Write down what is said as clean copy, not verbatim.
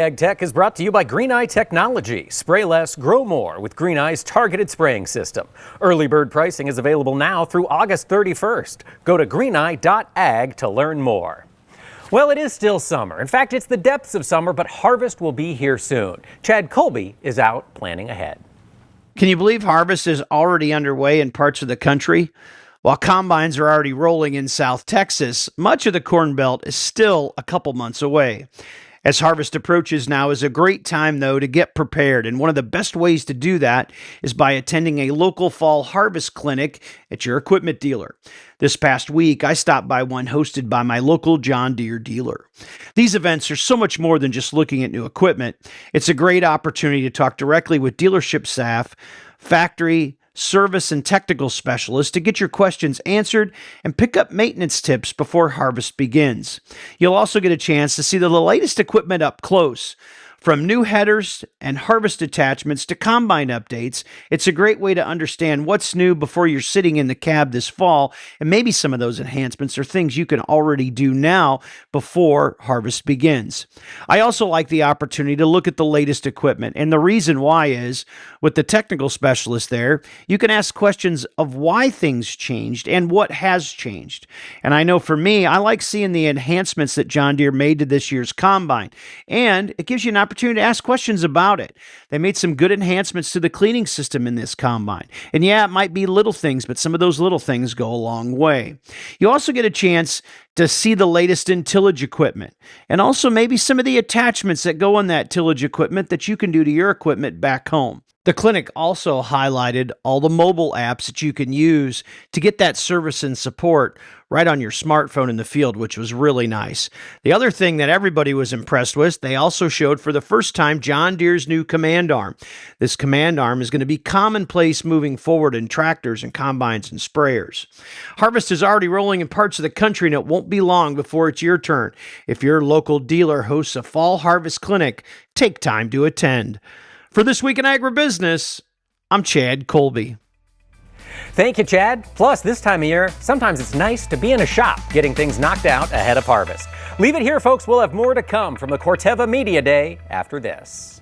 Ag Tech is brought to you by Green-Eye Technology. Spray less, grow more with Green-Eye's targeted spraying system. Early bird pricing is available now through August 31st. Go to greeneye.ag to learn more. Well, it is still summer. In fact, it's the depths of summer, but harvest will be here soon. Chad Colby is out planning ahead. Can you believe harvest is already underway in parts of the country? While combines are already rolling in South Texas, much of the Corn Belt is still a couple months away. As harvest approaches now is a great time, though, to get prepared. And one of the best ways to do that is by attending a local fall harvest clinic at your equipment dealer. This past week, I stopped by one hosted by my local John Deere dealer. These events are so much more than just looking at new equipment. It's a great opportunity to talk directly with dealership staff, factory, service, and technical specialists to get your questions answered and pick up maintenance tips before harvest begins. You'll also get a chance to see the latest equipment up close. From new headers and harvest attachments to combine updates, it's a great way to understand what's new before you're sitting in the cab this fall, and maybe some of those enhancements are things you can already do now before harvest begins. I also like the opportunity to look at the latest equipment, and the reason why is, with the technical specialist there, you can ask questions of why things changed and what has changed. And I know for me, I like seeing the enhancements that John Deere made to this year's combine, and it gives you an opportunity to ask questions about it. They made some good enhancements to the cleaning system in this combine. And yeah, it might be little things, but some of those little things go a long way. You also get a chance to see the latest in tillage equipment, and also maybe some of the attachments that go on that tillage equipment that you can do to your equipment back home. The clinic also highlighted all the mobile apps that you can use to get that service and support right on your smartphone in the field, which was really nice. The other thing that everybody was impressed with, they also showed for the first time John Deere's new CommandARM. This CommandARM is going to be commonplace moving forward in tractors and combines and sprayers. Harvest is already rolling in parts of the country, and it won't be long before it's your turn. If your local dealer hosts a fall harvest clinic, take time to attend. For This Week in Agribusiness, I'm Chad Colby. Thank you, Chad. Plus, this time of year, sometimes it's nice to be in a shop getting things knocked out ahead of harvest. Leave it here, folks. We'll have more to come from the Corteva Media Day after this.